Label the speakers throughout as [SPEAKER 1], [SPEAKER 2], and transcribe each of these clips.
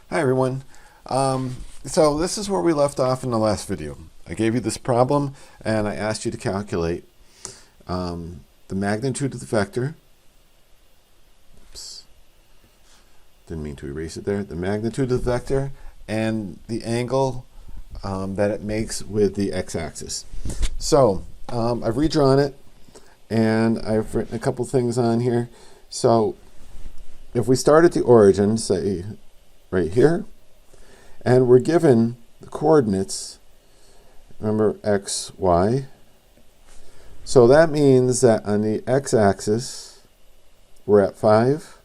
[SPEAKER 1] Hi everyone. So this is where we left off in the last video. I gave you this problem and I asked you to calculate the magnitude of the vector. Oops. Didn't mean to erase it there. The magnitude of the vector and the angle that it makes with the x-axis. So I've redrawn it and I've written a couple things on here. So if we start at the origin, say right here, and we're given the coordinates, remember x, y. So that means that on the x-axis, we're at 5.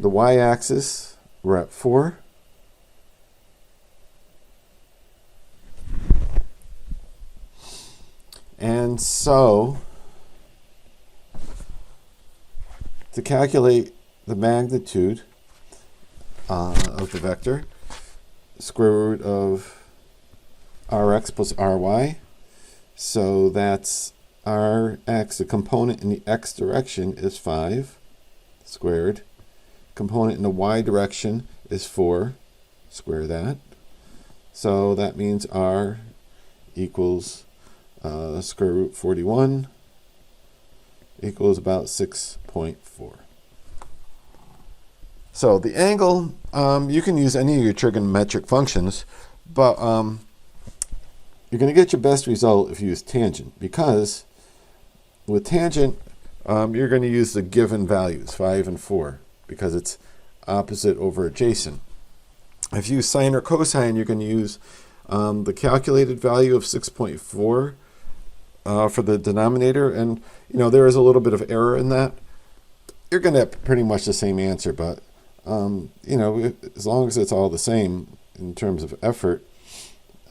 [SPEAKER 1] The y-axis, we're at 4. And so, to calculate the magnitude of the vector, square root of rx plus ry. So that's rx, the component in the x direction is 5 squared. Component in the y direction is 4. Square that. So that means r equals square root 41 equals about 6.4. So the angle, you can use any of your trigonometric functions, but you're going to get your best result if you use tangent, because with tangent, you're going to use the given values, 5 and 4, because it's opposite over adjacent. If you use sine or cosine, you're going to use the calculated value of 6.4 for the denominator, and there is a little bit of error in that. You're going to have pretty much the same answer, but as long as it's all the same in terms of effort,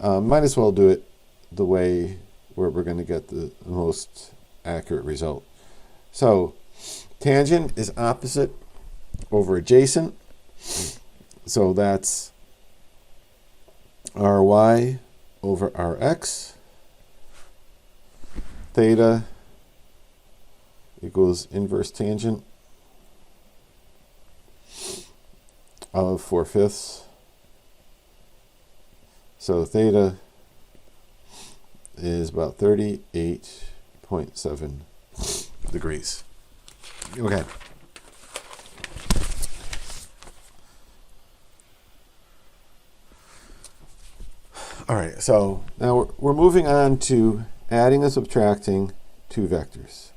[SPEAKER 1] might as well do it the way where we're going to get the most accurate result. So tangent is opposite over adjacent. So that's ry over rx. Theta equals inverse tangent of 4/5. So theta is about 38.7 degrees. Okay. All right, so now we're moving on to adding and subtracting two vectors.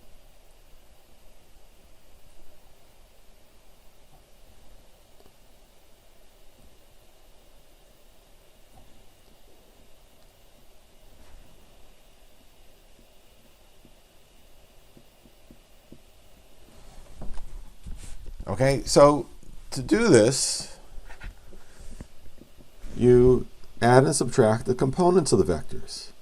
[SPEAKER 1] Okay, so to do this, you add and subtract the components of the vectors.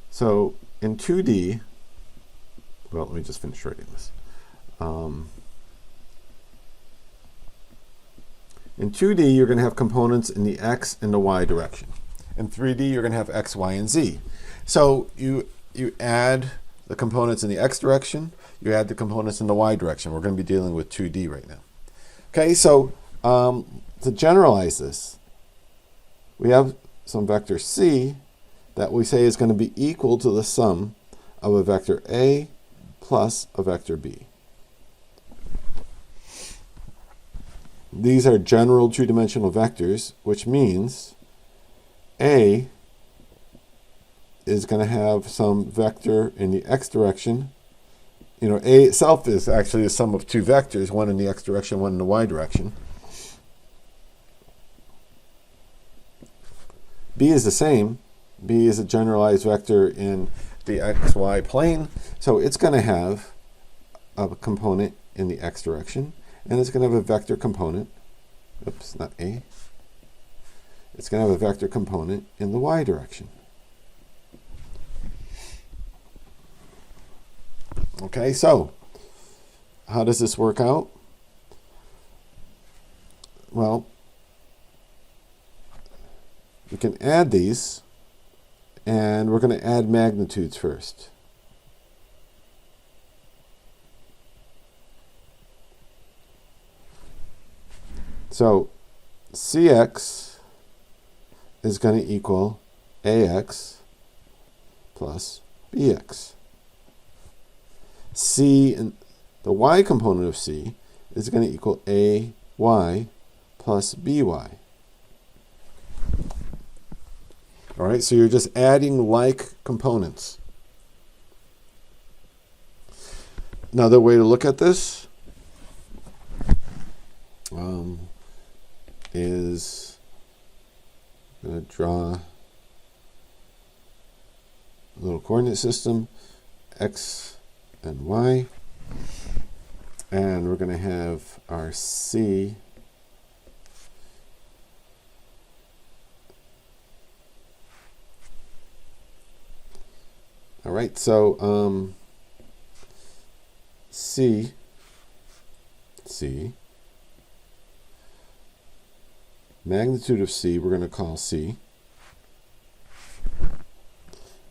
[SPEAKER 1] So in 2D, well, let me just finish writing this. In 2D, you're going to have components in the x and the y direction. In 3D, you're going to have x, y, and z. So you add the components in the x direction, you add the components in the y direction. We're going to be dealing with 2D right now. Okay, so to generalize this, we have some vector c that we say is going to be equal to the sum of a vector a plus a vector b. These are general two-dimensional vectors, which means A is going to have some vector in the x direction. A itself is actually the sum of two vectors, one in the x direction, one in the y direction. B is the same. B is a generalized vector in the xy plane, so it's going to have a component in the x direction. And it's going to have a vector component. Oops, not A. It's going to have a vector component in the y direction. Okay, so how does this work out? Well, we can add these And we're going to add magnitudes first. So CX is going to equal AX plus BX. C, and the Y component of C, is going to equal AY plus BY. All right, so you're just adding like components. Another way to look at this is I'm going to draw a little coordinate system, X and Y, and we're going to have our C all right, so C magnitude of C we're going to call C,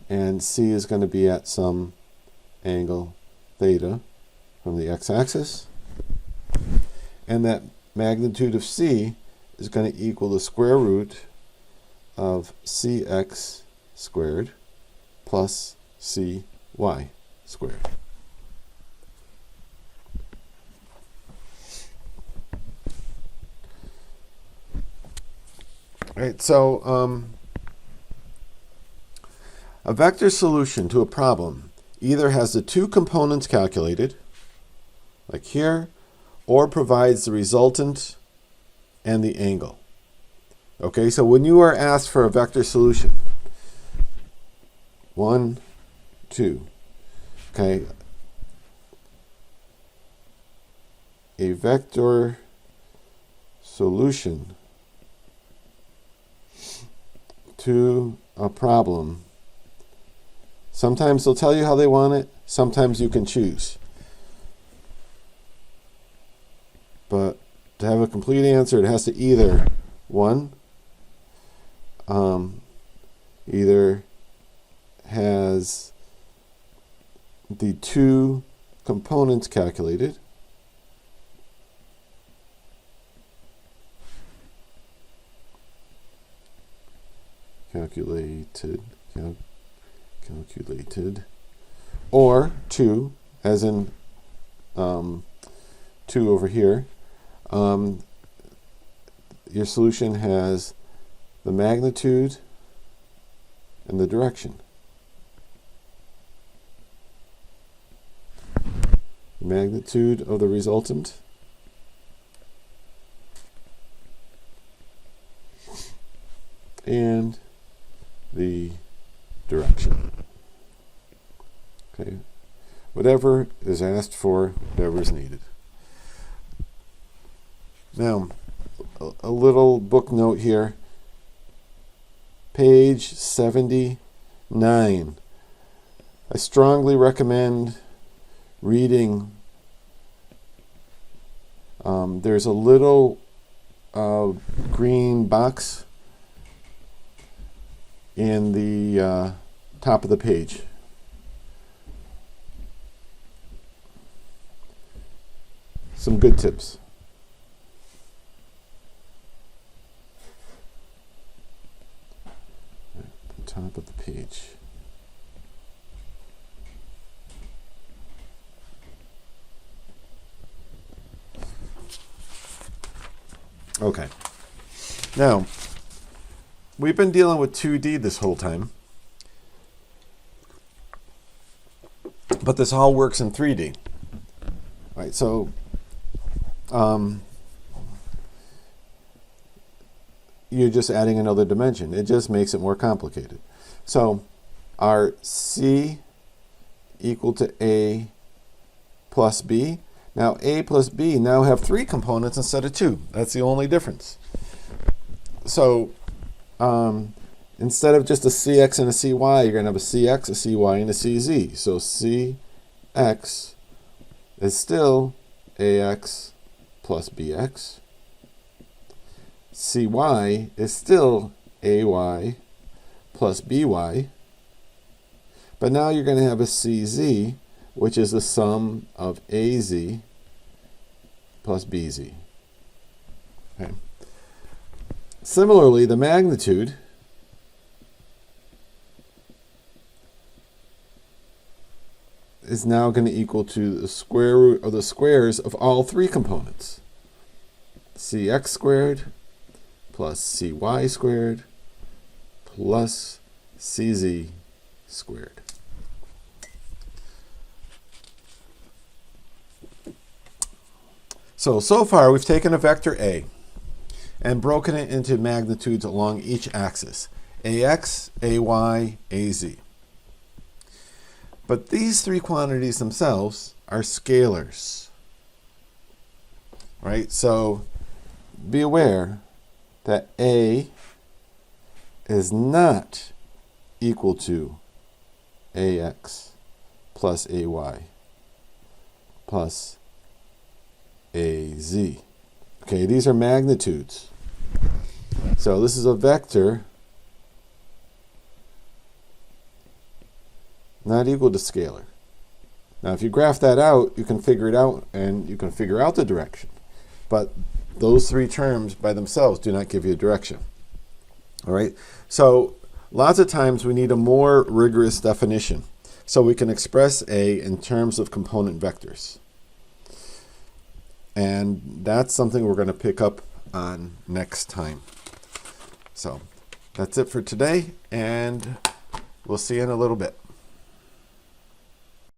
[SPEAKER 1] and C is going to be at some angle theta from the x-axis, and that magnitude of C is going to equal the square root of Cx squared plus Cy squared. All right, so a vector solution to a problem either has the two components calculated, like here, or provides the resultant and the angle. Okay, so when you are asked for a vector solution, 1, 2, okay, a vector solution to a problem. Sometimes they'll tell you how they want it, sometimes you can choose. But to have a complete answer, it has to either, one, either has the two components calculated, or two, as in 2 over here, your solution has the magnitude and the direction. Magnitude of the resultant and the direction. Okay, whatever is asked for, whatever is needed. Now, a little book note here. Page 79. I strongly recommend reading. There's a little green box in the top of the page. Some good tips. At the top of the page. Okay. Now, we've been dealing with 2D this whole time, but this all works in 3D. All right, so you're just adding another dimension. It just makes it more complicated. So our C equal to A plus B. Now A plus B now have 3 components instead of 2. That's the only difference. So instead of just a CX and a CY, you're going to have a CX, a CY, and a CZ. So CX is still AX plus BX. CY is still AY plus BY. But now you're going to have a CZ, which is the sum of AZ plus BZ. Okay. Similarly, the magnitude is now going to equal to the square root of the squares of all three components. Cx squared plus cy squared plus cz squared. So far we've taken a vector A and broken it into magnitudes along each axis, ax, ay, az. But these three quantities themselves are scalars, right? So be aware that A is not equal to ax plus ay plus az. Okay, these are magnitudes. So this is a vector not equal to scalar. Now if you graph that out, you can figure it out and you can figure out the direction. But those three terms by themselves do not give you a direction. All right? So lots of times we need a more rigorous definition so we can express A in terms of component vectors. And that's something we're going to pick up on next time. So that's it for today, and we'll see you in a little bit.